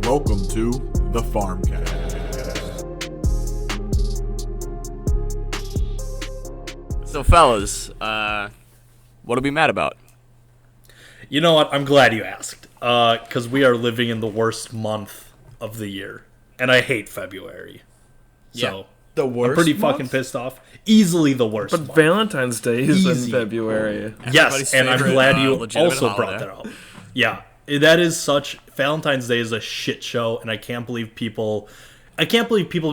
welcome to the Farmcast. So, fellas, what are we mad about? You know what? I'm glad you asked. Because we are living in the worst month of the year. And I hate February. So, The worst I'm pretty month? fucking pissed off. Easily the worst But month. Valentine's Day is Easy. in February. Yes, and I'm glad you legitimate also holiday. brought that up. Yeah, that is such... Valentine's Day is a shit show, and I can't believe people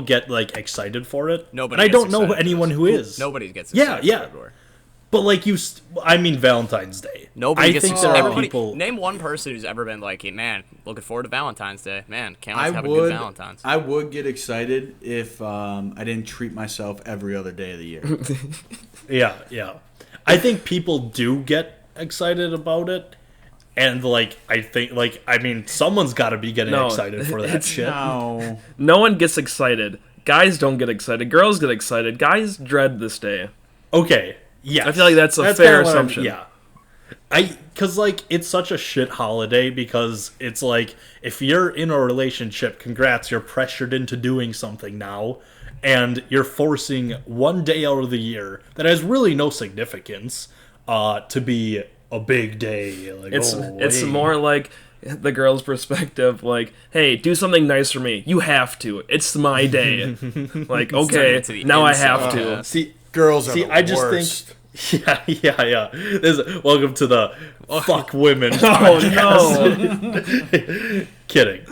get, like, excited for it. Nobody and I gets don't know excited for anyone this. who is. Nobody gets Yeah, excited yeah. for February. But, like, I mean Valentine's Day. Nobody I gets think excited. there are Everybody, people... name one person who's ever been like, hey, man, looking forward to Valentine's Day. Man, can't wait I to have a good would. Valentine's. I would get excited if I didn't treat myself every other day of the year. Yeah. I think people do get excited about it. And, like, I mean, someone's got to be getting No, excited for that it's- shit. No. No one gets excited. Guys don't get excited. Girls get excited. Guys dread this day. Okay, yes. I feel like that's a fair kinda what assumption. Yeah. Because, like, it's such a shit holiday because it's like, if you're in a relationship, congrats, you're pressured into doing something now. And you're forcing one day out of the year that has really no significance to be a big day. Like, It's hey. more like the girl's perspective, like, hey, do something nice for me. You have to. It's my day. Like, okay, to the now I inside. have to. See, Girls are the I just worst. think... Yeah. Welcome to the fuck women Oh, podcast. no. Kidding.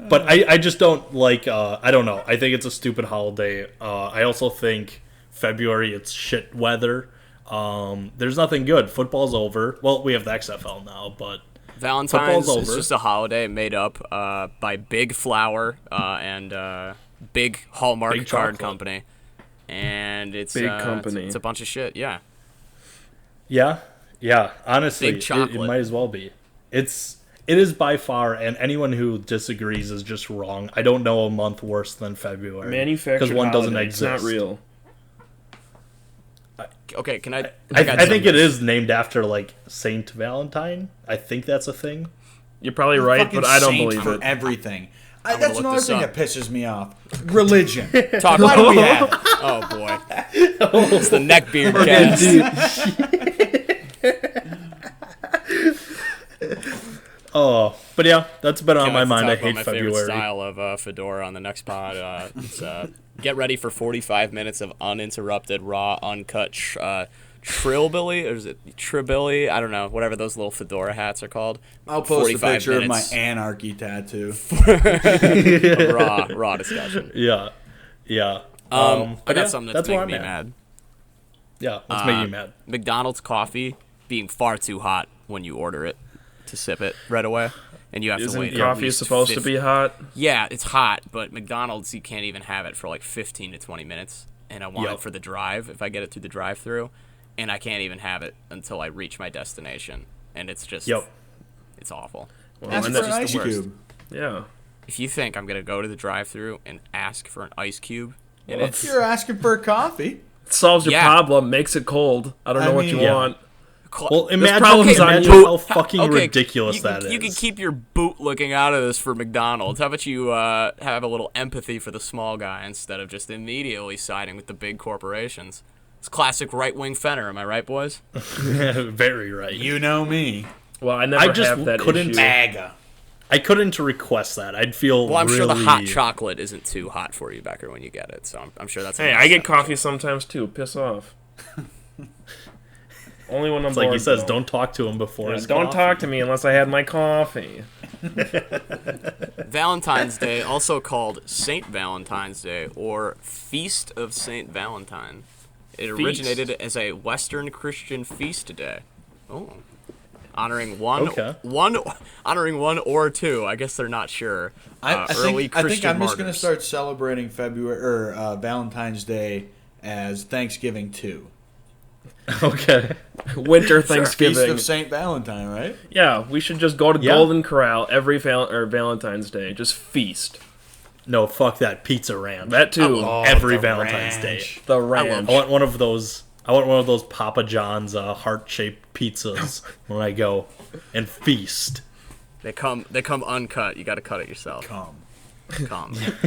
But I just don't like, I don't know. I think it's a stupid holiday. I also think February, it's shit weather. There's nothing good. Football's over. Well, we have the XFL now, but Valentine's football's is over. just a holiday made up by Big Flour and Big Hallmark Big Card chocolate. Company. And it's Big company. It's a bunch of shit, yeah. yeah. Honestly, Big it chocolate. might as well be. It is by far, and anyone who disagrees is just wrong. I don't know a month worse than February. Manufactured because one doesn't holiday. It's exist. not real. Okay, can I got I think it something. is named after, like, Saint Valentine. I think that's a thing. You're probably right, Fucking but I don't saint believe for it. everything. gonna That's look another this thing up. that pisses me off. Religion. Talk Why about do we have it? Oh boy. It's the neckbeard cast. Oh, but yeah, that's been on Can't my wait to mind. talk I about hate my favorite February. style of fedora on the next pod. It's, get ready for 45 minutes of uninterrupted, raw, uncut trillbilly, or is it tribilly? I don't know. Whatever those little fedora hats are called. I'll post a 45 picture of my minutes anarchy tattoo. of raw discussion. Yeah. I but got yeah, something that's where making me I'm at. mad. Yeah, let's make you mad. McDonald's coffee being far too hot when you order it to sip it right away, and you have to Isn't wait. at coffee least supposed to 50 be hot? Yeah, it's hot, but McDonald's you can't even have it for like 15 to 20 minutes, and I want Yep. it for the drive if I get it through the drive-through, and I can't even have it until I reach my destination, and it's just it's awful. Ask and for that's an just ice the worst. cube. Yeah. If you think I'm gonna go to the drive-through and ask for an ice cube in Well, it, if you're asking for coffee, It solves your Yeah. problem, makes it cold. I don't know what you mean, yeah. want. Well, problem's on imagine you. how fucking ridiculous you that can, is. You can keep your boot looking out of this for McDonald's. How about you have a little empathy for the small guy instead of just immediately siding with the big corporations? It's classic right-wing Fenner, am I right, boys? Very right. you know me. Well, I never just have that couldn't- issue. MAGA. I couldn't request that. I'd feel Well, I'm sure the really- hot chocolate isn't too hot for you, Becker, when you get it, so I'm sure that's... Hey, I get coffee sometimes too. Piss off. Only when I'm It's like he bored, says, though. don't talk to him before Yeah, his don't coffee. talk to me unless I had my coffee. Valentine's Day, also called Saint Valentine's Day, or Feast of Saint Valentine. It originated as a Western Christian feast day. Oh. Honoring one or two. I guess they're not sure. I Early think I'm Christian just gonna martyrs. start celebrating February or Valentine's Day as Thanksgiving too. Okay. Winter Feast Thanksgiving. of Saint Valentine, right? Yeah, we should just go to Yeah. Golden Corral every Valentine's Day. Just feast. No, fuck that Pizza Ranch. That too. Every the Valentine's Day. ranch. The ranch. I want one of those. I want one of those Papa John's heart-shaped pizzas when I go and feast. They come uncut. You got to cut it yourself. Come.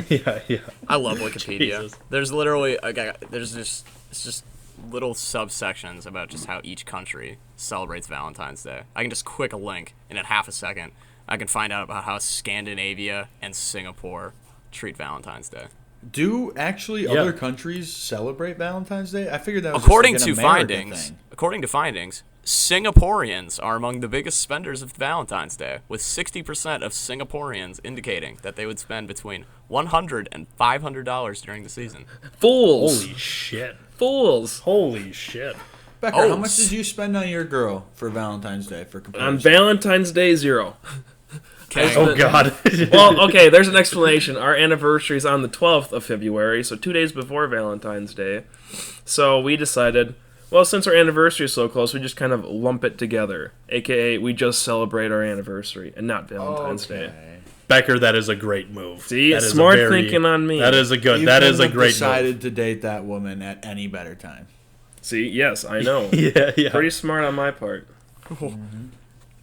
Yeah. I love Wikipedia. Jesus. There's literally it's just little subsections about just how each country celebrates Valentine's Day. I can just click a link, and in half a second, I can find out about how Scandinavia and Singapore treat Valentine's Day. Do actually other countries celebrate Valentine's Day? I figured that was According just to like an American findings, thing. Singaporeans are among the biggest spenders of Valentine's Day, with 60% of Singaporeans indicating that they would spend between $100 and $500 during the season. Fools. Holy shit. Fools. Holy shit. Becker, Oh, how much did you spend on your girl for Valentine's Day? For On comparison? Valentine's Day, 0. Okay. Oh, God. Well, okay, there's an explanation. Our anniversary is on the 12th of February, so 2 days before Valentine's Day. So we decided, well, since our anniversary is so close, we just kind of lump it together. AKA, we just celebrate our anniversary and not Valentine's Day. Becker, that is a great move. See, That is smart a very- thinking on me. That is a good. You that couldn't is a have great decided to date that woman at any better time. See, yes, I know. move. Yeah. Pretty smart on my part.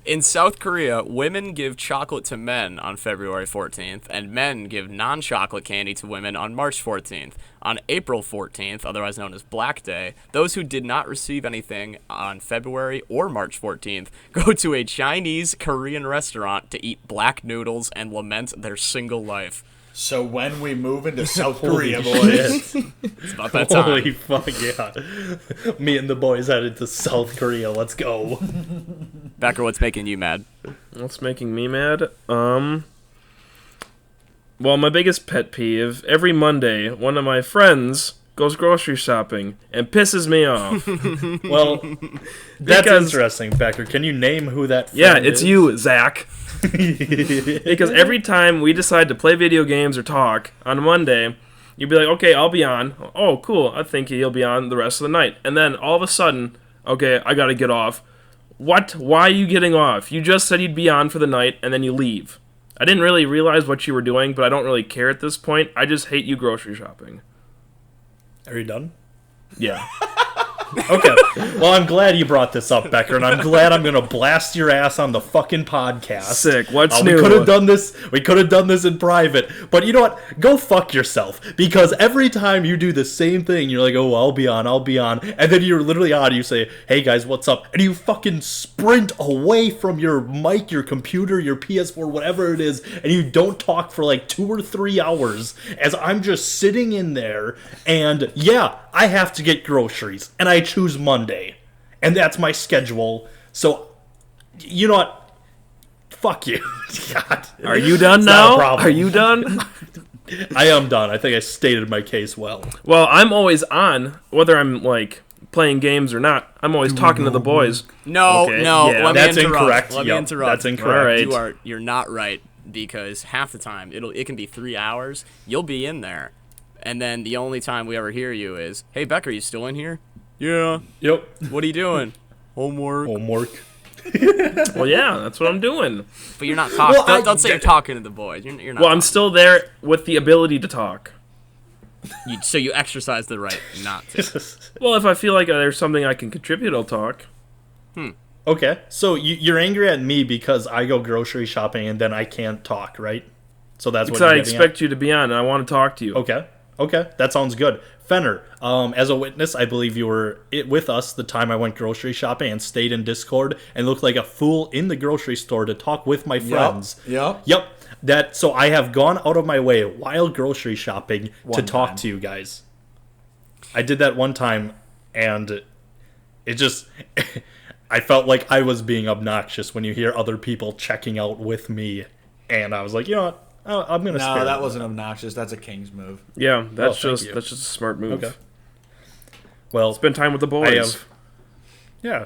In South Korea, women give chocolate to men on February 14th, and men give non-chocolate candy to women on March 14th. On April 14th, otherwise known as Black Day, those who did not receive anything on February or March 14th go to a Chinese Korean restaurant to eat black noodles and lament their single life. So when we move into South Holy Korea, boys, shit. It's about that time. Holy fuck yeah. Me and the boys headed to South Korea. Let's go. Becker, what's making you mad? What's making me mad? Well, my biggest pet peeve, every Monday, one of my friends goes grocery shopping and pisses me off. Well, that's Because- interesting, Becker. Can you name who that friend Yeah, it's is? you, Zach. Because every time we decide to play video games or talk on a Monday, you'd be like, okay, I'll be on. Oh, cool. I think he'll be on the rest of the night. And then all of a sudden, okay, I gotta get off. What? Why are you getting off? You just said you'd be on for the night, and then you leave. I didn't really realize what you were doing, but I don't really care at this point. I just hate you grocery shopping. Are you done? Yeah. Okay. Well, I'm glad you brought this up, Becker, and I'm glad I'm gonna blast your ass on the fucking podcast. Sick. What's We new? could have done this. We could have done this in private, but you know what? Go fuck yourself. Because every time you do the same thing, you're like, "Oh, I'll be on," and then you're literally on. You say, "Hey guys, what's up?" And you fucking sprint away from your mic, your computer, your PS4, whatever it is, and you don't talk for like 2 or 3 hours. As I'm just sitting in there, and yeah, I have to get groceries, and I choose Monday, and that's my schedule. So, you know what? Fuck you. God. Are you done It's not a now? problem. Are you done? I am done. I think I stated my case well. Well, I'm always on, whether I'm like playing games or not. I'm always talking to the boys. No, Okay, no. yeah. Let me That's interrupt. incorrect. Let me Yep, interrupt. that's incorrect. All right. You're not right, because half the time it can be 3 hours. You'll be in there, and then the only time we ever hear you is, "Hey Becker, you still in here?" "Yeah." Yep. "What are you doing?" "Homework." Homework. Well, yeah, that's what I'm doing. But you're not talking. Well, don't say you're talking to the boys. You're not. Well, I'm talking. still there with the ability to talk. So you exercise the right not to. Well, if I feel like there's something I can contribute, I'll talk. Okay. So you're angry at me because I go grocery shopping and then I can't talk, right? So that's what Because I you're getting expect you to be on, and I want to talk to you. at? Okay. That sounds good. Fenner, as a witness, I believe you were with us the time I went grocery shopping and stayed in Discord and looked like a fool in the grocery store to talk with my friends. Yep. Yep. So I have gone out of my way while grocery shopping to One talk time. to you guys. I did that one time, and it just... I felt like I was being obnoxious when you hear other people checking out with me, and I was like, you know what? I'm gonna spare No, that them. wasn't obnoxious. That's a king's move. Yeah, that's thank you. just a smart move. Okay. Well, Spend time with the boys. I have... Yeah.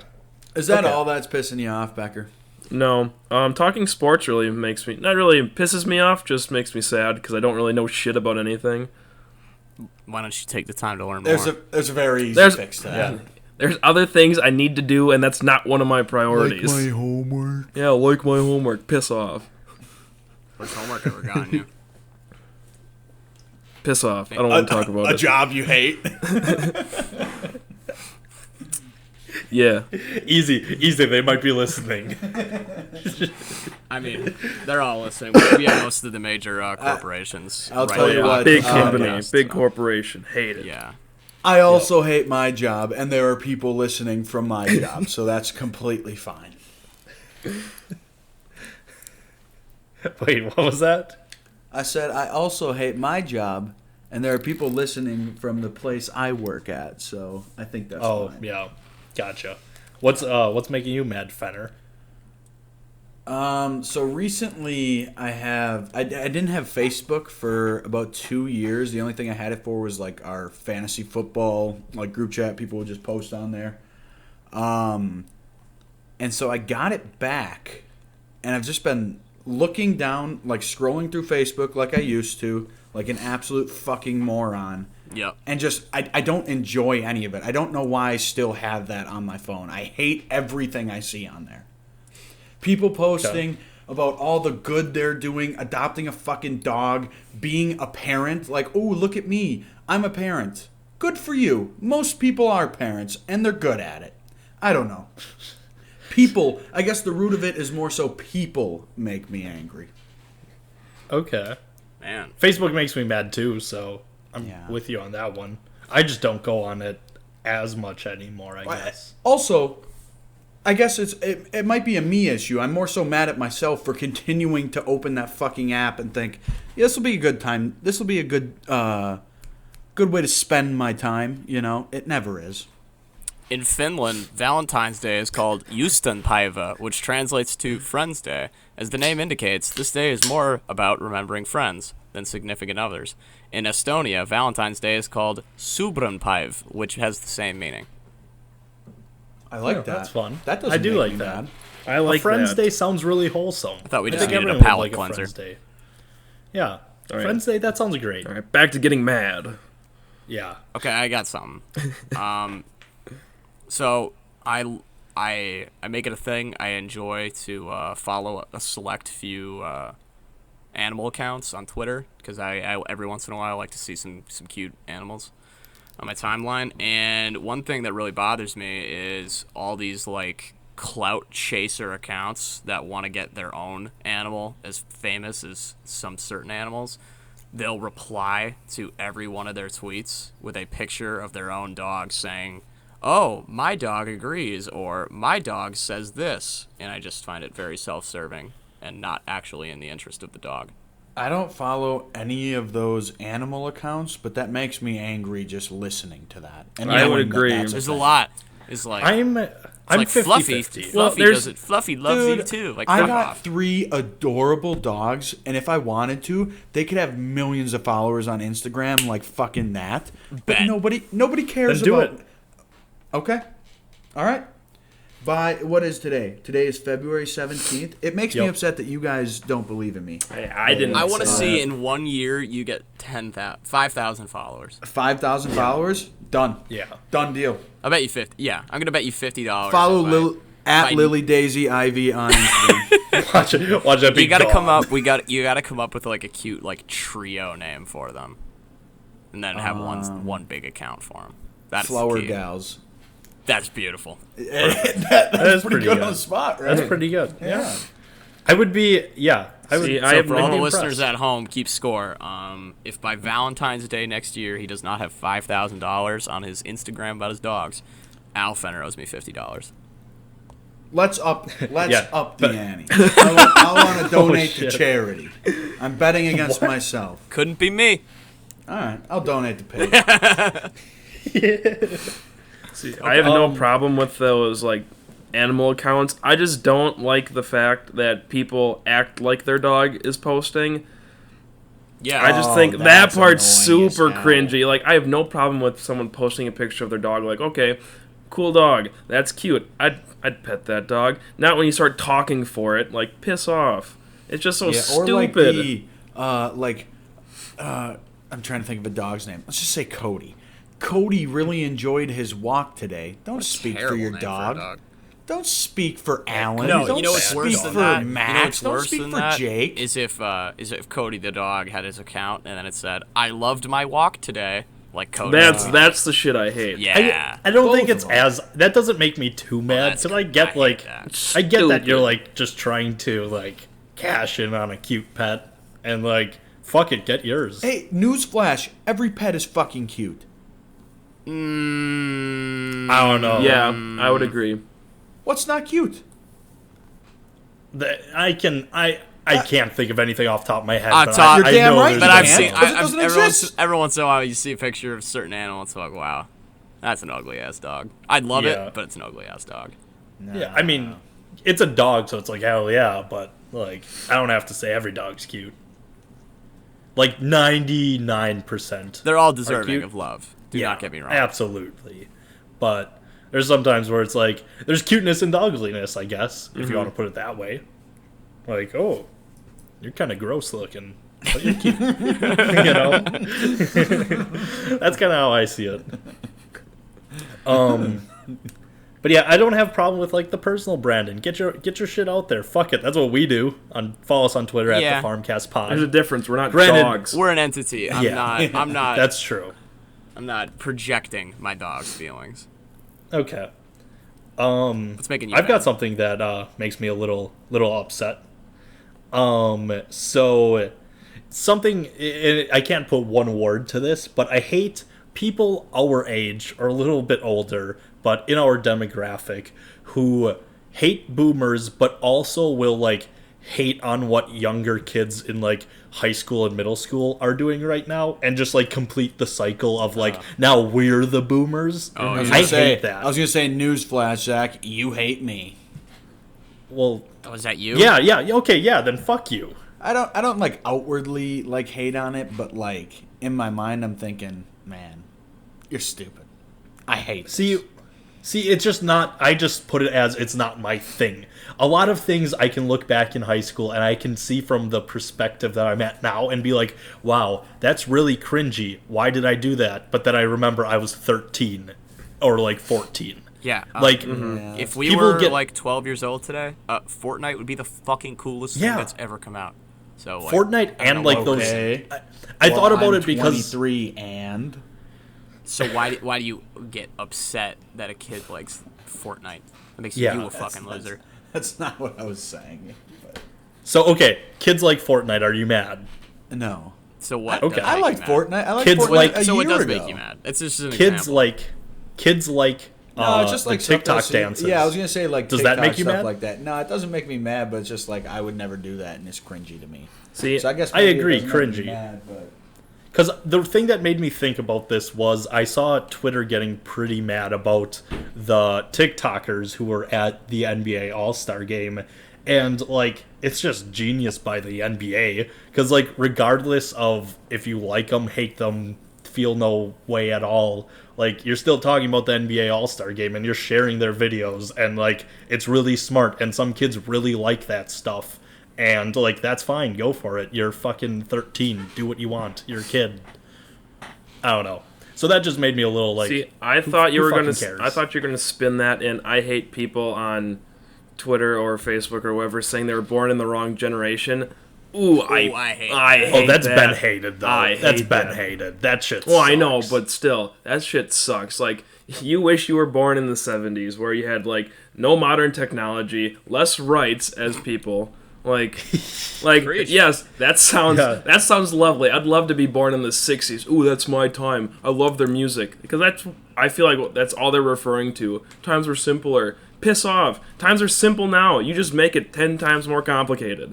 Is that Okay. all that's pissing you off, Becker? No, talking sports really makes me not really pisses me off. Just makes me sad because I don't really know shit about anything. Why don't you take the time to learn more? There's a very easy There's- fix to that. There's other things I need to do, and that's not one of my priorities. homework. Yeah, like my homework. Piss off. What's homework ever gotten you? Piss off. I don't want to talk about A it. job you hate. Yeah. Easy. They might be listening. I mean, they're all listening. We have most of the major corporations. I'll tell you now. what, Big company, Podcast, big so, corporation. Hate it. Yeah. I also hate my job, and there are people listening from my job, so that's completely fine. Wait, what was that? I said I also hate my job, and there are people listening from the place I work at, so I think that's fine. Yeah. Gotcha. What's making you mad, Fenner? So recently I didn't have Facebook for about 2 years. The only thing I had it for was like our fantasy football like group chat. People would just post on there. And so I got it back, and I've just been looking down, like scrolling through Facebook like I used to, like an absolute fucking moron. Yep. And just, I don't enjoy any of it. I don't know why I still have that on my phone. I hate everything I see on there. People posting about all the good they're doing, adopting a fucking dog, being a parent. Like, oh, look at me. I'm a parent. Good for you. Most people are parents, and they're good at it. I don't know. People, I guess the root of it is more so people make me angry. Okay. Man. Facebook makes me mad too, so I'm Yeah. with you on that one. I just don't go on it as much anymore, I guess. Also, I guess it might be a me issue. I'm more so mad at myself for continuing to open that fucking app and think, yeah, this will be a good time. This will be a good way to spend my time. You know, it never is. In Finland, Valentine's Day is called Ystävänpäivä, which translates to Friends Day. As the name indicates, this day is more about remembering friends than significant others. In Estonia, Valentine's Day is called Sõbranpäev, which has the same meaning. I like that. That's fun. That doesn't I do make like me that. mad. I like a Friends that. Day sounds really wholesome. I thought we I just think needed a everyone would palate like cleanser. Friends Day. Yeah. All right. Friends Day, that sounds great. All right, back to getting mad. Yeah. Okay, I got something. So I make it a thing. I enjoy to follow a select few animal accounts on Twitter because I every once in a while I like to see some cute animals on my timeline. And one thing that really bothers me is all these like clout chaser accounts that want to get their own animal as famous as some certain animals. They'll reply to every one of their tweets with a picture of their own dog saying, "Oh, my dog agrees," or "My dog says this," and I just find it very self-serving and not actually in the interest of the dog. I don't follow any of those animal accounts, but that makes me angry just listening to that. And I would knowing that agree. that's There's a thing. lot. It's like I'm like 50-50. Fluffy. Well, Fluffy there's- does it. Fluffy loves Dude, you too. Like I fuck got off. 3 adorable dogs, and if I wanted to, they could have millions of followers on Instagram, like fucking that. But Bet. nobody cares Then do about. it. Okay, all right. By what is today? Today is February 17th. It makes me Yep. upset that you guys don't believe in me. I didn't. I want to say see in 1 year you get 5,000 followers. 5,000 followers, done. Yeah. Done deal. I bet you 50. Yeah, I'm gonna bet you $50. Follow if I- at if I- Lily Daisy Ivy on Instagram. Watch that big You gotta dog. come up. You gotta come up with like a cute like trio name for them, and then have one big account for them. That's the Flower key. gals. That's beautiful. That's pretty good good. on the spot, right? That's pretty good. Yeah. I would be, yeah. I would. See, So I have For all I'd the be listeners impressed. at home, keep score. If by Valentine's Day next year he does not have $5,000 on his Instagram about his dogs, Al Fenner owes me $50. Let's up Yeah, the but- ante. I want to donate to shit. charity. I'm betting against myself. Couldn't be me. All right, I'll donate the pig. See, I have no problem with those like animal accounts. I just don't like the fact that people act like their dog is posting. Yeah. I just Oh, think that that's part's annoying as super hell. cringy. Like, I have no problem with someone posting a picture of their dog. Like, okay, cool dog, that's cute. I'd pet that dog. Not when you start talking for it. Like, piss off. It's just so Or stupid. like I'm trying to think of a dog's name. Let's just say Cody. Cody really enjoyed his walk today. Don't speak for Terrible your name for a dog. dog. Don't speak for Alan. No, Don't you know what's speak worse than for that? Max. You know what's Don't worse speak than for that? Jake. Is if Cody the dog had his account and then it said, "I loved my walk today," like code. That's the shit I hate. Yeah. I don't think Both it's of them. as that doesn't make me too mad that's because I good. get I hate like that. I get that you're Stupid. like just trying to like cash in on a cute pet and like fuck it, get yours. Hey, newsflash! Every pet is fucking cute. I don't know. Yeah, I would agree. What's not cute? I can't think of anything off the top of my head. On but top- You're I damn know right there's But you I've can't. seen. Because it doesn't exist. Every once in a while, you see a picture of a certain animal. It's like, wow, that's an ugly ass dog. I'd love Yeah. it, but it's an ugly ass dog. Yeah, I mean, it's a dog, so it's like hell yeah. But like, I don't have to say every dog's cute. Like 99%. They're all deserving cute. of love. Do Yeah, not get me wrong. absolutely. But there's sometimes where it's like there's cuteness in dogliness, I guess, if you want to put it that way. Like, oh, you're kind of gross looking, but you're cute. You know, that's kind of how I see it. But yeah, I don't have a problem with like the personal branding. Get your shit out there. Fuck it. That's what we do. Follow us on Twitter Yeah. at the Farmcast There's a Pod. difference. We're not Granted- dogs. We're an entity. I'm not. That's true. I'm not projecting my dog's feelings. Okay. What's making you? I've got mad? something that makes me a little upset. So something I can't put one word to this, but I hate people our age or a little bit older, but in our demographic, who hate boomers, but also will like hate on what younger kids in like high school and middle school are doing right now, and just like complete the cycle of like now we're the boomers. Oh, I hate that. I was gonna say, newsflash, Zach. You hate me. Well, Oh, is that you? yeah, okay, yeah, then fuck you. I don't like outwardly like hate on it, but like in my mind, I'm thinking, man, you're stupid. I hate. See, it's just not. I just put it as it's not my thing. A lot of things I can look back in high school and I can see from the perspective that I'm at now and be like, wow, that's really cringy. Why did I do that? But then I remember I was 13 or like 14. Yeah. Like, If we people were get- like 12 years old today, Fortnite would be the fucking coolest Yeah. thing that's ever come out. So like, Fortnite I don't and know like what- those. Okay. I thought Well, about I'm it because 23 and So why do you get upset that a kid likes Fortnite? That makes Yeah, you a that's- fucking loser. that's not what I was saying. But so okay, kids like Fortnite. Are you mad? no, So what? Okay. does I make liked you mad? Fortnite. I liked Kids Fortnite like- a So it year does ago. make you mad. It's just an Kids example. like. No, it's just like the stuff TikTok that's- dances. Yeah, I was gonna say like Does TikTok that make you stuff mad? like that. No, it doesn't make me mad, but it's just like I would never do that, and it's cringy to me. See, So I guess I maybe it agree, doesn't make me cringy. mad, but Because the thing that made me think about this was I saw Twitter getting pretty mad about the TikTokers who were at the NBA All-Star game. And, like, it's just genius by the NBA. Because, like, regardless of if you like them, hate them, feel no way at all, like, you're still talking about the NBA All-Star game and you're sharing their videos. And, like, it's really smart. And some kids really like that stuff. And, like, that's fine. Go for it. You're fucking 13. Do what you want. You're a kid. I don't know. So that just made me a little, like... see, I thought you were fucking gonna. cares? I thought you were gonna spin that in. I hate people on Twitter or Facebook or whatever saying they were born in the wrong generation. Ooh, I hate Oh, that's that. been hated, though. I That's hate been that. hated. That shit Well, sucks. I know, but still, that shit sucks. Like, you wish you were born in the 70s where you had, like, no modern technology, less rights as people. Like, Preach. yes, that sounds Yeah. lovely. I'd love to be born in the 60s. Ooh, that's my time. I love their music. Because I feel like that's all they're referring to. Times were simpler. Piss off. Times are simple now. You just make it 10 times more complicated.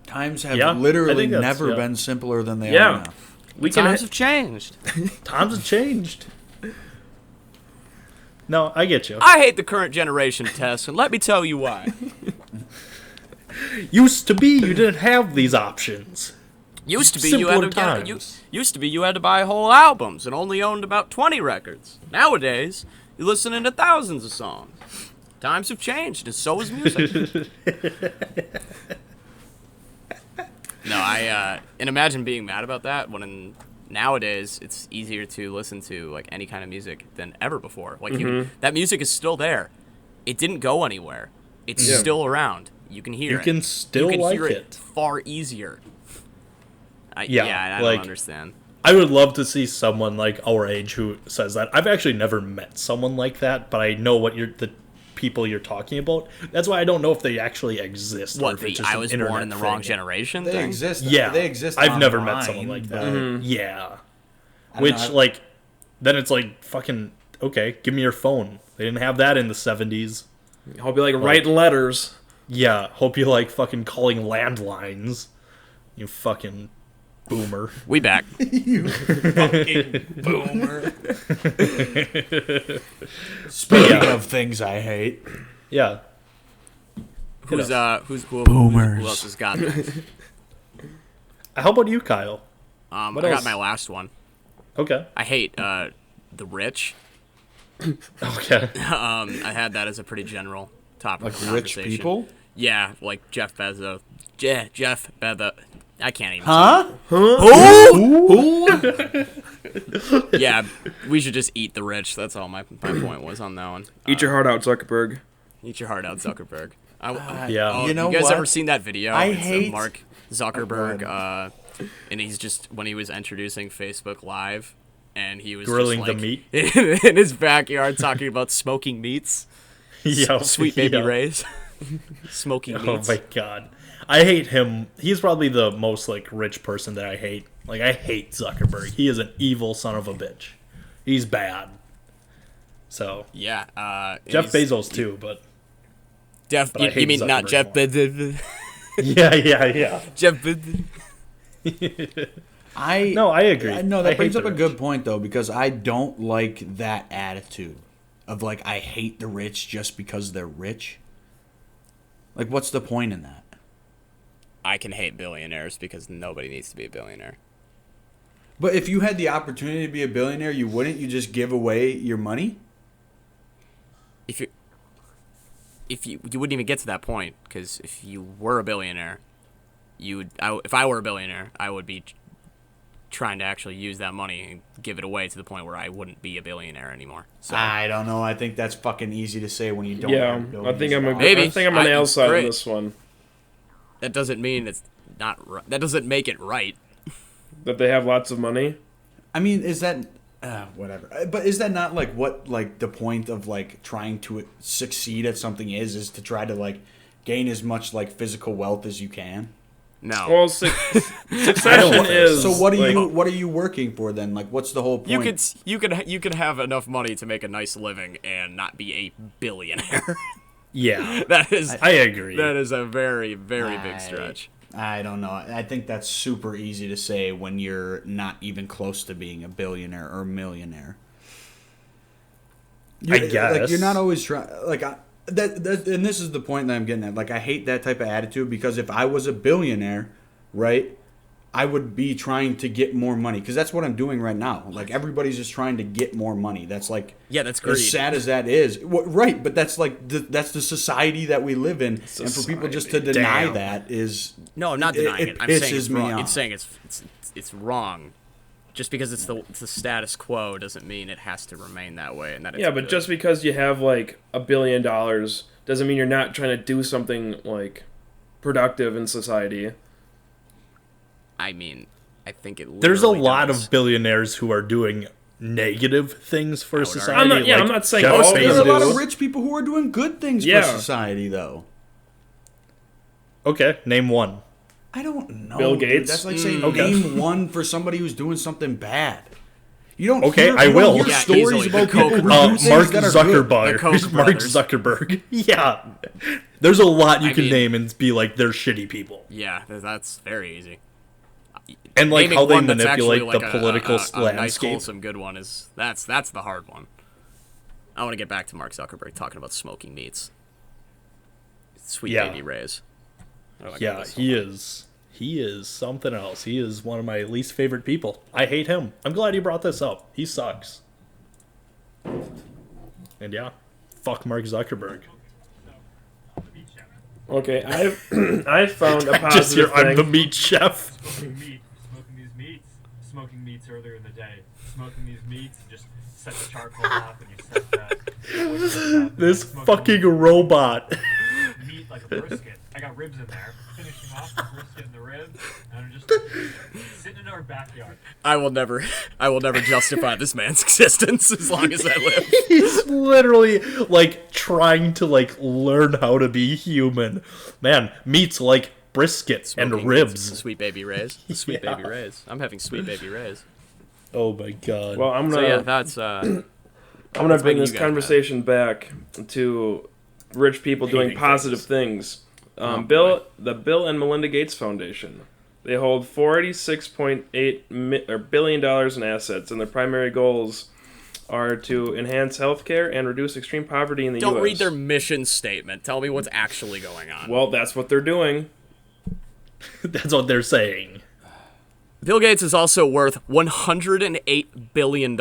times have Yeah, I literally think that's- never yeah. been simpler than they Yeah. are now. We can Times have changed. Times have changed. No, I get you. I hate the current generation, Tess, and let me tell you why. Used to be you didn't have these options. Used to be you had Simpler to times. used to be you had to buy whole albums and only owned about 20 records. Nowadays, you're listening to thousands of songs. Times have changed, and so has music. No, and imagine being mad about that when nowadays it's easier to listen to like any kind of music than ever before. Like that music is still there. It didn't go anywhere. It's Yeah. still around. You can hear You it. can still you can like hear it. far easier. Yeah, I like- don't understand. I would love to see someone like our age who says that. I've actually never met someone like that, but I know what the people you're talking about. That's why I don't know if they actually exist. What, or if it's the just I an was internet born in the thing. wrong generation They thing? exist. Yeah, They exist. I've never met online, someone like that. but- Yeah, I don't which know, like, then it's like fucking okay. Give me your phone. They didn't have that in the 70s. I'll be like writing letters. Yeah, hope you like fucking calling landlines. You fucking boomer. We back. You fucking boomer. Speaking of things I hate, Yeah. Who else has got that? How about you, Kyle? I What got else? my last one. Okay. I hate the rich. Okay. I had that as a pretty general topic like of rich conversation. people. Yeah, like Jeff Bezos. Jeff Bezos. I can't even. Huh? Yeah, we should just eat the rich. That's all my point was on that one. Eat your heart out, Zuckerberg. Eat your heart out, Zuckerberg. Yeah. Oh, You know guys what? ever seen that video? I It's hate- Mark Zuckerberg, Oh, and he's just when he was introducing Facebook Live, and he was Grilling just, the like, meat? in his backyard talking about smoking meats. Yeah. Sweet baby yeah. Ray's. Smoking Oh meats. my god. I hate him. He's probably the most like rich person that I hate. Like I hate Zuckerberg. He is an evil son of a bitch. He's bad. So Yeah. Jeff Bezos too, but Jeff, but I you hate mean not Zuckerberg Jeff more. Bezos? yeah. Jeff Bezos. No, I agree. No, I that hate brings the up a rich. good point though, because I don't like that attitude of like I hate the rich just because they're rich. Like, what's the point in that? I can hate billionaires because nobody needs to be a billionaire. But if you had the opportunity to be a billionaire, you wouldn't you just give away your money? If you wouldn't even get to that point, because if you were a billionaire, if I were a billionaire, I would be trying to actually use that money and give it away to the point where I wouldn't be a billionaire anymore. So I don't know. I think that's fucking easy to say when you don't. Yeah, have I think I'm Maybe. I think I'm on Al's side Great. on this one. that doesn't mean it's not. That doesn't make it right. That they have lots of money. I mean, is that whatever? But is that not like what like the point of like trying to succeed at something is to try to like gain as much like physical wealth as you can? No. Well, succession is. So what are like, you working for then? Like, what's the whole point? you could have enough money to make a nice living and not be a billionaire. Yeah. That is I agree. that is a very very big stretch. I don't know. I think that's super easy to say when you're not even close to being a billionaire or millionaire. I guess. Like, you're not always trying. Like that, and this is the point that I'm getting at. Like, I hate that type of attitude because if I was a billionaire, right, I would be trying to get more money because that's what I'm doing right now. Like, everybody's just trying to get more money. That's like, Yeah, that's greed. as sad as that is, right? But that's like that's the society that we live in, and for people just to deny Damn. that is No, I'm not denying it. I'm saying it's pisses me wrong. off. It's saying it's wrong. Just because it's the status quo doesn't mean it has to remain that way. And that it's Yeah, but good. just because you have like $1 billion doesn't mean you're not trying to do something like productive in society. I mean, I think it. There's a literally lot does. of billionaires who are doing negative things for would society. argue. I'm not saying Jeff all of them. There's a lot Bezos. of rich people who are doing good things Yeah. for society, though. Okay, name one. I don't know. Bill dude. Gates? That's like saying Okay. name one for somebody who's doing something bad. You don't. Okay, hear, I you will. Don't hear Yeah, stories easily. about The people Koch who brothers. do things Mark that are good. Zuckerberg. The Koch Mark brothers. Zuckerberg. Yeah. There's a lot you I can mean- name and be like, they're shitty people. Yeah, that's very easy. And like Naming how they one that's manipulate actually, the like, political a nice, landscape. wholesome, good one is that's the hard one. I want to get back to Mark Zuckerberg talking about smoking meats. Sweet Yeah. baby Rays. I like Yeah, this he one. is. He is something else. He is one of my least favorite people. I hate him. I'm glad you brought this up. He sucks. And yeah, fuck Mark Zuckerberg. Okay, I've found a Just here, positive I'm the thing. meat chef. Smoking meats earlier in the day. Smoking these meats, you just set the charcoal up and you set that. This Smoking fucking robot. meat like a brisket. I got ribs in there. Finishing toss the brisket and the ribs, and I'm just sitting in our backyard. I will never justify this man's existence as long as I live. He's literally like trying to like learn how to be human. Man, meat's like brisket and Smoking ribs. Sweet baby rays. Sweet baby rays. I'm having sweet baby rays. Oh my god. Well, I'm So gonna yeah, that's I'm gonna that's bring what this you guys conversation back to rich people doing Hating positive things. boy. The Bill and Melinda Gates Foundation. They hold $46.8 billion in assets, and their primary goals are to enhance healthcare and reduce extreme poverty in the U.S. Don't read their mission statement. Tell me what's actually going on. Well, that's what they're doing. That's what they're saying. Bill Gates is also worth $108 billion.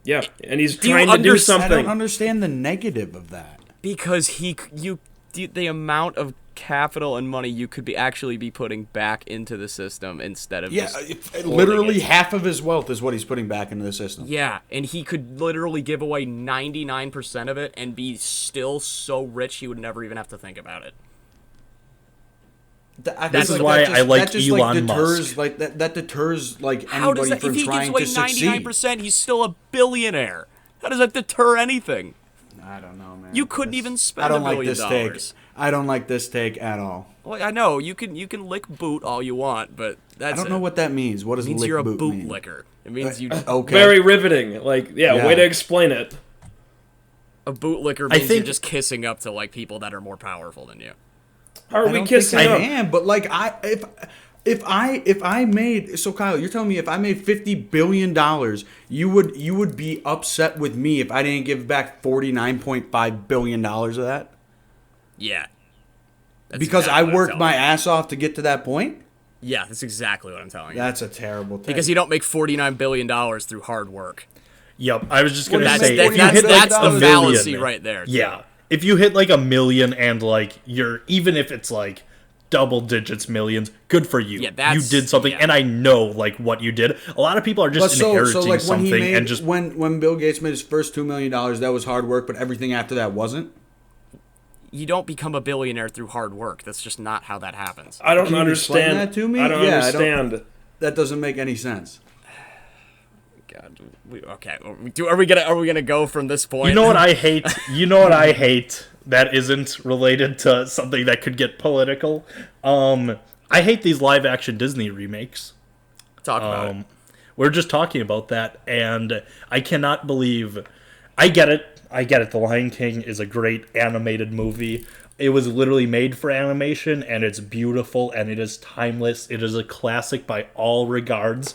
Yeah, and he's Do you trying to do understand- I don't something. understand the negative of that. Because the amount of capital and money you could actually be putting back into the system instead of Yeah, just literally hoarding it. half of his wealth is what he's putting back into the system. Yeah, and he could literally give away 99% of it and be still so rich he would never even have to think about it. This is why I like Elon deters, Musk. Like that deters like How does anybody that? If from he gives trying away to succeed. 99%, he's still a billionaire. How does that deter anything? I don't know, man. You couldn't That's- even spend I don't $1 like billion. this take. I don't like this take at all. Well, I know you can lick boot all you want, but that's I don't know what that means. What does it means. lick You're a boot boot mean? licker. It means you Okay. Very riveting. Like, yeah, way to explain it. a boot licker I means you're think- just kissing up to like people that are more powerful than you. How are I we don't kissing think I up? am, but like if I made, so Kyle, you're telling me if I made $50 billion, you would be upset with me if I didn't give back $49.5 billion of that? Yeah. That's Because exactly I what I'm worked telling my you. ass off to get to that point? Yeah, that's exactly what I'm telling you. That's a terrible take. Because you don't make $49 billion through hard work. Yep, I was just gonna Well, say that's- if you that's- hit like that's a the million, fallacy right there, too. Yeah, if you hit like a million and like you're even if it's like double digits millions, good for you. Yeah, You that's- did something, yeah. and I know like what you did. A lot of people are But just inheriting like when something he made, and just when Bill Gates made his first $2 million, that was hard work, but everything after that wasn't? You don't become a billionaire through hard work. That's just not how that happens. I don't Can you explain understand. that to me? I don't Yeah, I don't- understand. That doesn't make any sense. God, okay. Are we gonna go from this point? You know what I hate? You know what I hate that isn't related to something that could get political? I hate these live action Disney remakes. Talk about it. We're just talking about that, and I cannot believe. I get it. The Lion King is a great animated movie. It was literally made for animation, and it's beautiful, and it is timeless. It is a classic by all regards.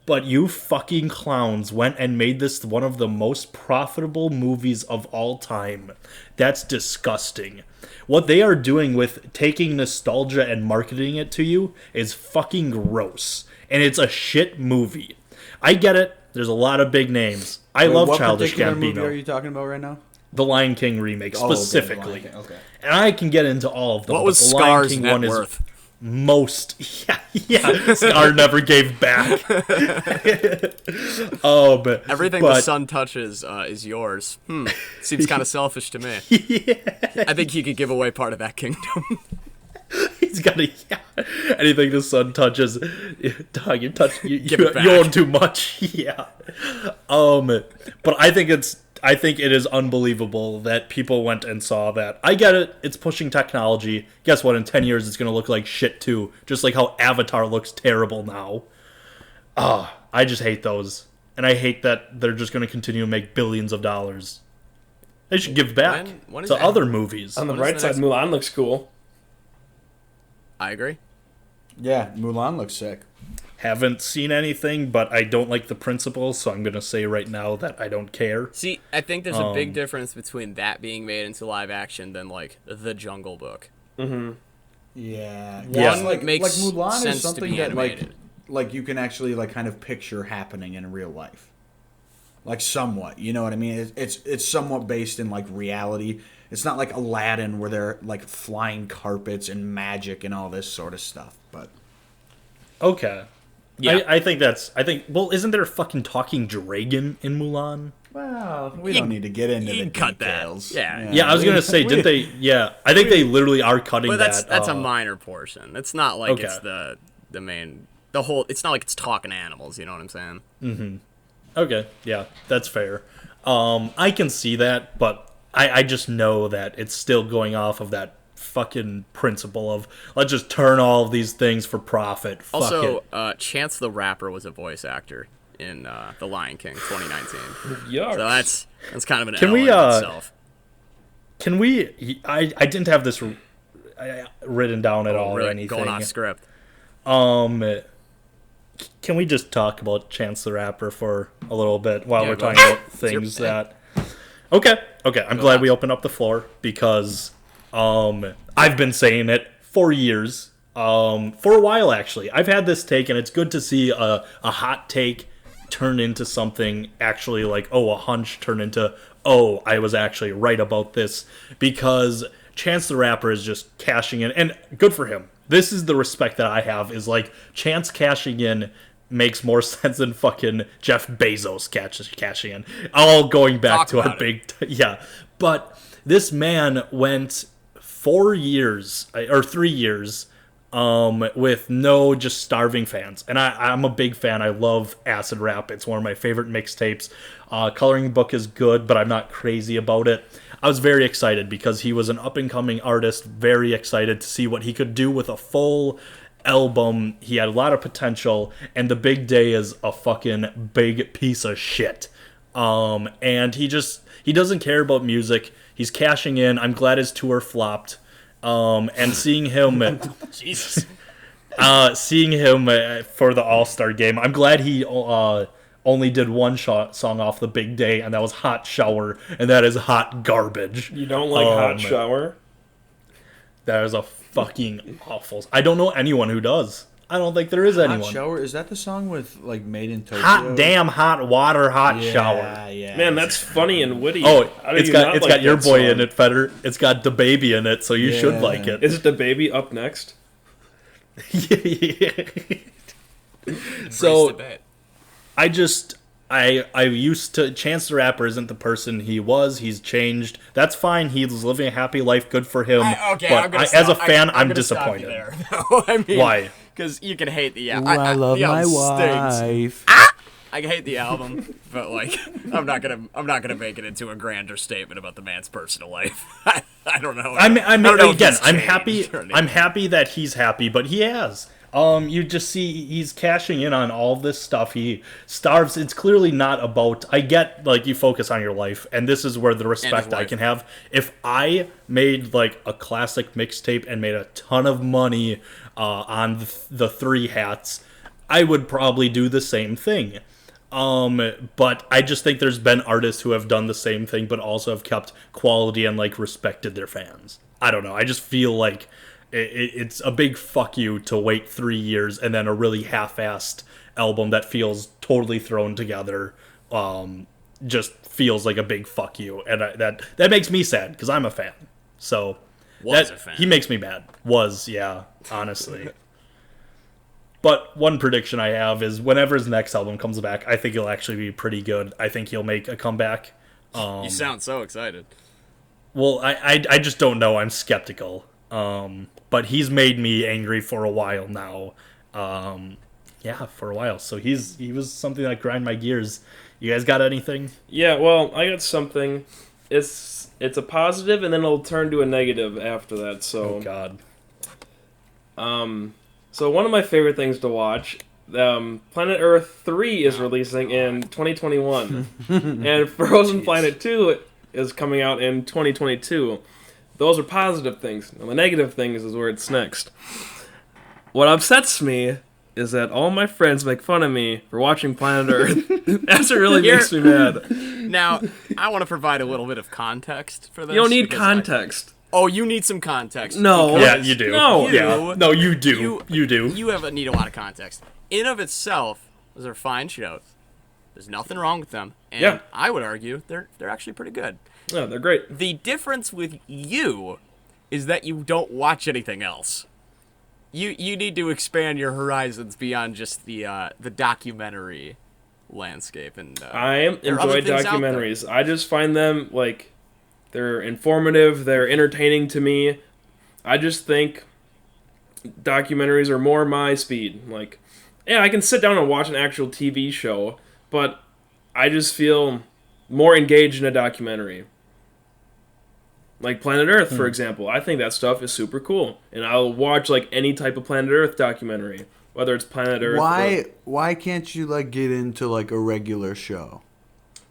But you fucking clowns went and made this one of the most profitable movies of all time. That's disgusting. What they are doing with taking nostalgia and marketing it to you is fucking gross. And it's a shit movie. I get it. There's a lot of big names. I love what Childish particular movie are Gambino. you talking about right now? The Lion King remake, Oh, okay, specifically. Lion King, okay. And I can get into all of them. What but was the Lion Scar's King net one is worth? most Scar never gave back. Everything the but- sun touches is yours. Seems kind of selfish to me. I think he could give away part of that kingdom. He's got to anything the sun touches. Dog, you Give it back. you own too much. Yeah. But I think it is unbelievable that people went and saw that. I get it. It's pushing technology. Guess what? In 10 years, it's going to look like shit too. Just like how Avatar looks terrible now. I just hate those. And I hate that they're just going to continue to make billions of dollars. They should give back when is to that? other movies. On the What is bright the side, next- Mulan looks cool. I agree. Yeah, Mulan looks sick. Haven't seen anything, but I don't like the principle, so I'm going to say right now that I don't care. See, I think there's a big difference between that being made into live action than like The Jungle Book. Yeah. Yeah. Like makes Mulan sense is to something be that animated. like you can actually like kind of picture happening in real life. Like somewhat, you know what I mean? It's somewhat based in like reality. It's not like Aladdin where they're like flying carpets and magic and all this sort of stuff. But Okay. Yeah. I think well, isn't there a fucking talking dragon in Mulan? Well, we don't need to get into you the cut details. that. Yeah, I was gonna say, did they? Yeah, I think they literally are cutting But that. that's a minor portion. It's not like Okay. it's the main, the whole. It's not like it's talking animals. You know what I'm saying? Okay, yeah, that's fair. I can see that, but I just know that it's still going off of that fucking principle of let's just turn all of these things for profit. Fuck Also, it. Chance the Rapper was a voice actor in The Lion King 2019. Yeah. So that's kind of an Can L we, in itself. Can we? I didn't have this written down at all or Really anything. going off script. Can we just talk about Chance the Rapper for a little bit while Yeah, we're go talking ahead. about things that? Okay. I'm glad we opened up the floor because I've been saying it for years. For a while actually. I've had this take, and it's good to see a hot take turn into something actually like, a hunch turn into, I was actually right about this, because Chance the Rapper is just cashing in, and good for him. This is the respect that I have, is like, Chance cashing in makes more sense than fucking Jeff Bezos cashing in. All going back Talk to our about big... Yeah. But this man went 4 years, or 3 years, with no just starving fans. And I'm a big fan. I love acid rap. It's one of my favorite mixtapes. Coloring Book is good, but I'm not crazy about it. I was very excited because he was an up-and-coming artist, very excited to see what he could do with a full album. He had a lot of potential, and The Big Day is a fucking big piece of shit. And he doesn't care about music. He's cashing in. I'm glad his tour flopped. And seeing him... Jesus. Seeing him for the All-Star game, I'm glad he only did one song off The Big Day, and that was Hot Shower, and that is hot garbage. You don't like Hot Shower? That is a fucking awful... I don't know anyone who does. I don't think there is anyone. Hot Shower, is that the song with like Made in Tokyo? Hot damn hot water, hot shower. Yeah. Man, that's funny and witty. Oh, How do it's you got not it's like got your that boy song? in it, Feder. It's got the baby in it, so you should like it. Is it the baby up next? So Debate. I used to... Chance the Rapper isn't the person he was. He's changed. That's fine. He's living a happy life. Good for him. As a fan, I'm disappointed. I mean, Why? Because you can hate the album. I love the album my stinks. wife. I hate the album, but like, I'm not gonna make it into a grander statement about the man's personal life. I don't know. I'm I don't know if again. it's I'm changed happy. or anything. I'm happy that he's happy, but he has. You just see he's cashing in on all this stuff. He starves. It's clearly not about... I get, like, you focus on your life, and this is where the respect I wife. can have. If I made, like, a classic mixtape and made a ton of money on the three hats, I would probably do the same thing. But I just think there's been artists who have done the same thing, but also have kept quality and, like, respected their fans. I don't know. I just feel like it's a big fuck you to wait 3 years and then a really half-assed album that feels totally thrown together. Just feels like a big fuck you, and that makes me sad because I'm a fan. So Was a fan. He makes me mad. Honestly. But one prediction I have is whenever his next album comes back, I think he'll actually be pretty good. I think he'll make a comeback. You sound so excited. Well, I just don't know. I'm skeptical. But he's made me angry for a while now. For a while. So he was something that grind my gears. You guys got anything? Yeah, well, I got something. It's a positive, and then it'll turn to a negative after that. So, Oh God. So one of my favorite things to watch, Planet Earth 3 is releasing in 2021, and Frozen Planet 2 is coming out in 2022. Those are positive things. Now, the negative things is where it's next. What upsets me is that all my friends make fun of me for watching Planet Earth. That's what really makes me mad. Now, I want to provide a little bit of context for this. You don't need because context. you need some context. No. Yeah, you do. No. Yeah. No, you do. You do. You need a lot of context. In of itself, those are fine shows. There's nothing wrong with them. And Yeah. I would argue they're actually pretty good. Yeah, they're great. The difference with you is that you don't watch anything else. You need to expand your horizons beyond just the documentary landscape. And I there are other enjoy things out there. documentaries. I just find them like they're informative, they're entertaining to me. I just think documentaries are more my speed. Like, yeah, I can sit down and watch an actual TV show, but I just feel more engaged in a documentary. Like Planet Earth, for example. I think that stuff is super cool. And I'll watch like any type of Planet Earth documentary. Whether it's Planet Earth Why can't you like get into like a regular show?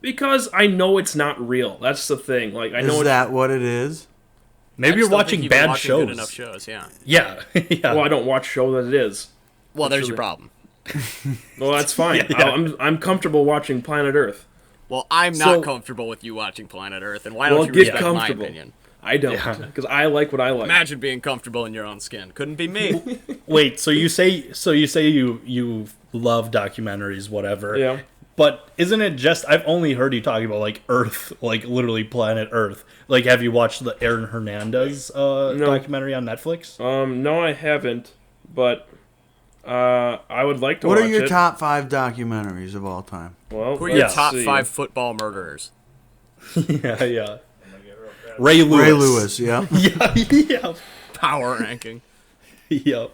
because I know it's not real. That's the thing. Like I know Is that what it is? Maybe you're watching bad shows. Good enough shows, yeah. Yeah. Yeah. well, I don't watch show that it is. Well, there's your problem. Well, that's fine. Yeah. I'm comfortable watching Planet Earth. Well, I'm not So- comfortable with you watching Planet Earth, and why don't Well, you get respect my comfortable. opinion? I don't, Yeah. because I like what I like. Imagine being comfortable in your own skin. Couldn't be me. Wait, so you say you love documentaries, whatever. Yeah. But isn't it just I've only heard you talking about like Earth, like literally planet Earth. Like have you watched the Aaron Hernandez documentary on Netflix? No, I haven't, but I would like to What watch are your it. top 5 documentaries of all time? Well, Who are your Yeah. top see. 5 football murderers? Yeah, yeah. Ray Lewis. Ray Lewis, yeah. Yeah, yeah. Power ranking. Yeah.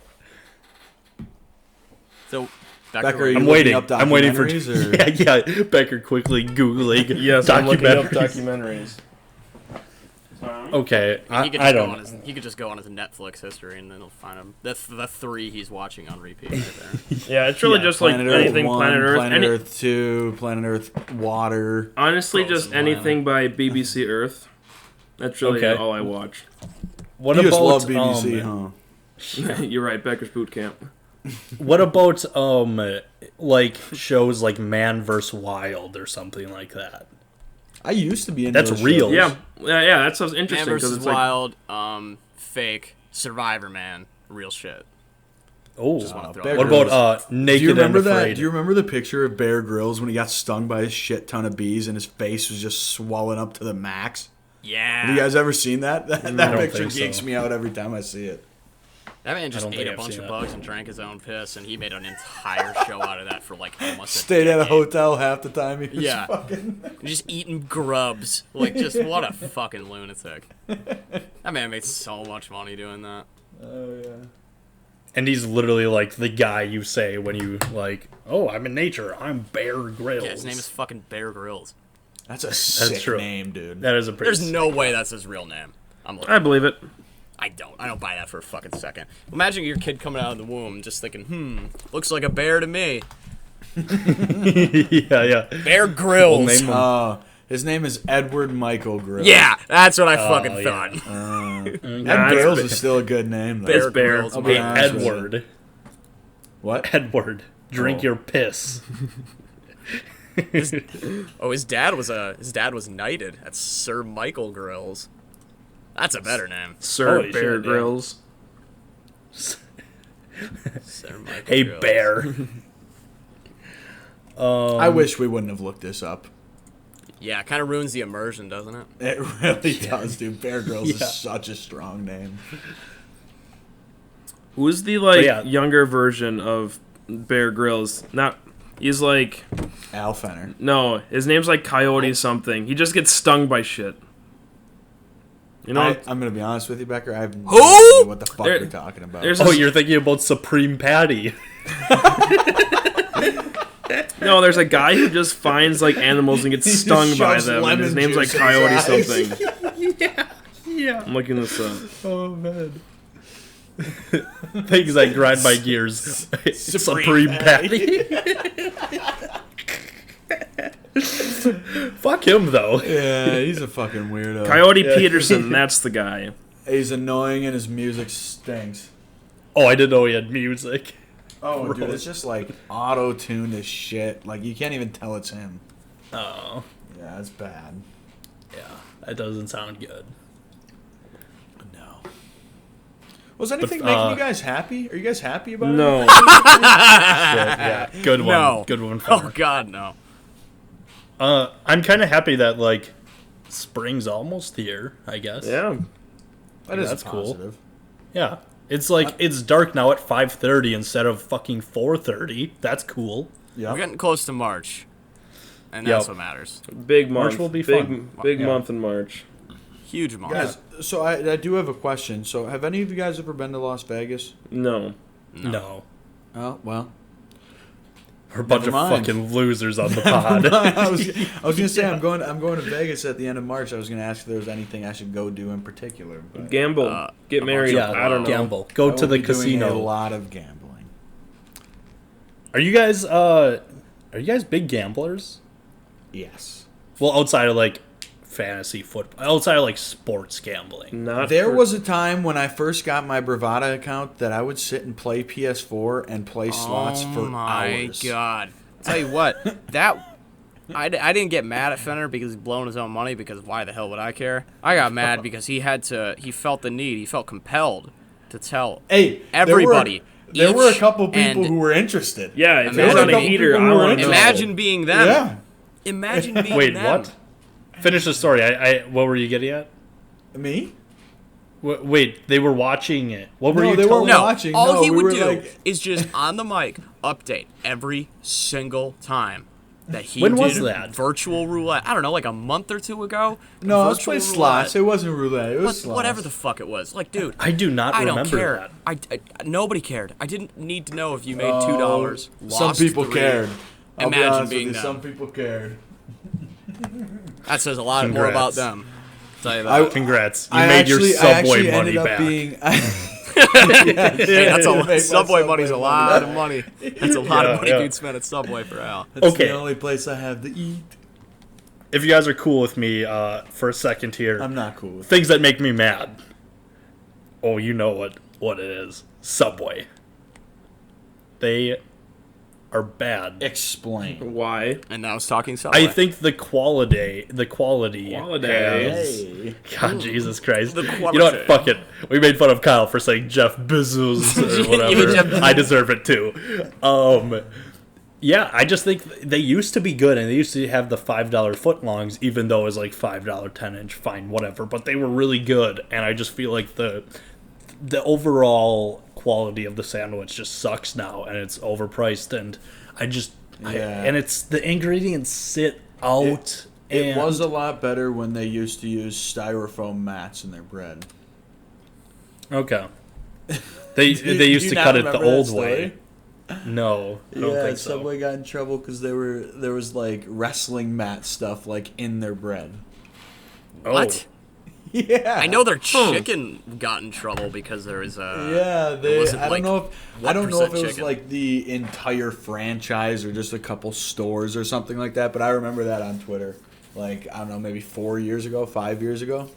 So, Becker, are you I'm looking waiting. up I'm waiting for documentaries, or- yeah. Becker quickly googling Yes, I'm looking up documentaries. documentaries. Okay, he could I just go don't. on his, he could just go on his Netflix history, and then he'll find him. That's the 3 he's watching on repeat right there. Yeah, it's really Yeah, just like Planet Earth anything 1, Planet Earth. Planet any, Earth 2, Planet Earth Water. honestly, Frozen just anything by BBC Earth. That's really Okay. all I watch. What You about just love BBC, huh? You're right, Becker's Boot Camp. What about like shows like Man vs. Wild or something like that? I used to be into That's those real. shows. Yeah, that sounds Man interesting because vs. it's like Wild, fake, Survivor Man, real shit. Oh, wanna throw Bear it what out. about Naked Do you remember and that? Afraid? Do you remember the picture of Bear Grylls when he got stung by a shit ton of bees and his face was just swollen up to the max? Yeah. Have you guys ever seen that? That don't picture think so. geeks me out every time I see it. That man just don't ate think a I've bunch seen of that. bugs and drank his own piss, and he made an entire show out of that for like almost Stayed a at a decade. hotel half the time. He was Yeah. fucking... Just eating grubs. Like, just what a fucking lunatic. That man made so much money doing that. Oh, yeah. And he's literally like the guy you say when you like, oh, I'm in nature. I'm Bear Grylls. Yeah, his name is fucking Bear Grylls. That's a sick true. name, dude. That is a pretty. There's no way that's his real name. I'm looking. I believe it. I don't buy that for a fucking second. Imagine your kid coming out of the womb just thinking, looks like a bear to me. yeah, yeah. Bear Grylls. Name him. His name is Edward Michael Grills. Yeah, that's what I fucking yeah. thought. Ed Grills is still a good name, though. Bear Bear. Grylls. I'll be Hey, honest with you. Edward. What? Edward, drink Oh. your piss. His dad was knighted. That's Sir Michael Grills. That's a better name. Sir Holy Bear shit, yeah. Grylls. Sir Michael Hey, Grills. Bear. I wish we wouldn't have looked this up. Yeah, it kind of ruins the immersion, doesn't it? It really does, dude. Bear Grylls Yeah. is such a strong name. Who's the like yeah. younger version of Bear Grylls? He's like Al Fenner. no, his name's like Coyote something. He just gets stung by shit. You know, I'm gonna be honest with you, Becker. I have no Who? idea what the fuck There- you're talking about. there's Oh, you're thinking about Supreme Patty. no, there's a guy who just finds like animals and gets He stung just by shoves them, and his lemon name's like juice in Coyote his eyes. something. Yeah. I'm looking this up. Oh man. Things that grind my gears. Supreme Patty. Fuck him though. Yeah, he's a fucking weirdo. Coyote Peterson, that's the guy. He's annoying and his music stinks. Oh, I didn't know he had music. Oh, dude, it's just like auto-tuned as shit. Like, you can't even tell it's him. Oh, Yeah, it's bad. yeah. That doesn't sound good. No. Was anything But, making you guys happy? Are you guys happy about it? No, Yeah, good one. No. Good one. Oh Farmer. God, no. I'm kind of happy that like spring's almost here. I guess. yeah. That is That's cool. positive. Yeah. It's like it's dark now at 5:30 instead of fucking 4:30. That's cool. Yeah. We're getting close to March. and that's Yep. what matters. Big month. March will be big, fun. Big Yeah. month in March. Huge month. Guys, so I do have a question. So have any of you guys ever been to Las Vegas? No. No. Oh, well. We're a bunch of mind. fucking losers on the pod. I was gonna say I'm going to Vegas at the end of March. I was gonna ask if there was anything I should go do in particular. But Gamble. Get married. yeah, I don't know. gamble. Go I to will the be doing casino. a lot of gambling. Are you guys big gamblers? Yes. Well, outside of like fantasy football, outside of like sports gambling. Not There for- was a time when I first got my Bravada account that I would sit and play PS4 and play slots for Oh my hours. god! Tell you what, that I didn't get mad at Fenner because he's blowing his own money. Because why the hell would I care? I got mad because he felt the need, he felt compelled to tell Hey, everybody. There were a each couple people and- who were interested. Yeah, if There it's were a on a couple heater, people I who were want to know. Imagine being them. Yeah. Imagine being Wait, them. what? Finish the story. I what were you getting at? Me? Wait, they were watching it. What were No, you they telling weren't No, watching. all No, he we would were do like- is just on the mic update every single time that he When did was that? virtual roulette. I don't know, like a month or two ago. No, I was Virtual playing roulette. slots. It wasn't roulette. It was What- slots. whatever the fuck it was. Like, dude, I do not I remember don't care. that. Nobody cared. I didn't need to know if you made $2. Some Lost people 3. cared. I'll be Imagine honest with being you, them. some people cared. That says a lot more about Congrats. them. Tell you that. Congrats. You made your Subway money back. Hey, that's I made my Subway money's a lot of money. That's a lot Yeah, of money yeah. dude spent at Subway per hour. That's Okay. the only place I have to eat. If you guys are cool with me for a second here, I'm not cool with it. things that make me mad. Oh, you know what it is. Subway. They are bad. Explain. Why? And now it's talking Subway. I think the quality Quality. has- Hey. God, Jesus Christ. The You know what? quality. Fuck it. We made fun of Kyle for saying Jeff Bezos or You mean whatever. Jeff Bezos? I deserve it too. Yeah, I just think they used to be good, and they used to have the $5 footlongs, even though it was like $5 10-inch, fine, whatever. But they were really good, and I just feel like the overall quality of the sandwich just sucks now, and it's overpriced, and and it's the ingredients sit out. It and was a lot better when they used to use styrofoam mats in their bread. okay. They used to cut it the old way. No, I don't think so. Subway got in trouble because there was like wrestling mat stuff like in their bread. What? Yeah, I know their chicken got in trouble because there was a. Yeah, they. wasn't, I don't like, know if what I don't know if it percent was chicken? like the entire franchise or just a couple stores or something like that. But I remember that on Twitter, like I don't know, maybe 4 years ago, 5 years ago.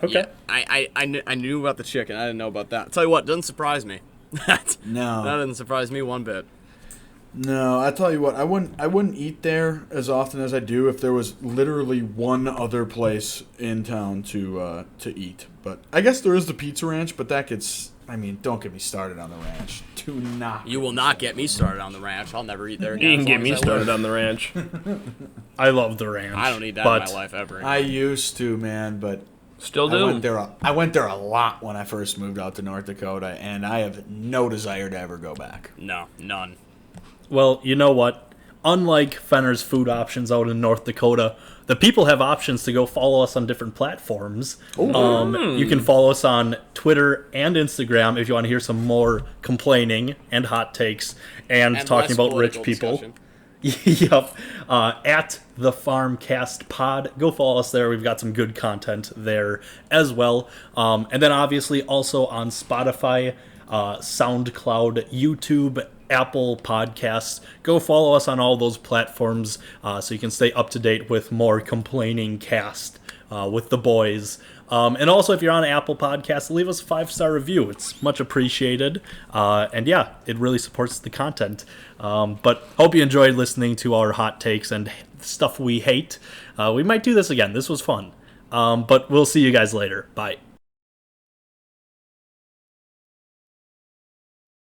Okay. Yeah, I knew about the chicken. I didn't know about that. Tell you what, doesn't surprise me. that No, doesn't surprise me one bit. no. I tell you what, I wouldn't eat there as often as I do if there was literally one other place in town to eat. But I guess there is the Pizza Ranch, but that gets. I mean, don't get me started on the ranch. Do not. You will not get me started on the ranch. I'll never eat there again. You can as get long me as I started live. on the ranch. I love the ranch. I don't need that but in my life ever. I used to, man, but Still I do. went there a lot when I first moved out to North Dakota, and I have no desire to ever go back. No, none. Well, you know what? Unlike Fenner's food options out in North Dakota, the people have options to go follow us on different platforms. You can follow us on Twitter and Instagram if you want to hear some more complaining and hot takes and talking less about rich political people. discussion. Yep. At the Farmcast Pod. Go follow us there. We've got some good content there as well. And then obviously also on Spotify, SoundCloud, YouTube, Apple Podcasts. Go follow us on all those platforms so you can stay up to date with more complaining cast with the boys. And also, if you're on Apple Podcasts, leave us a 5-star review. It's much appreciated. And yeah, it really supports the content. But hope you enjoyed listening to our hot takes and stuff we hate. We might do this again. This was fun. But we'll see you guys later. Bye.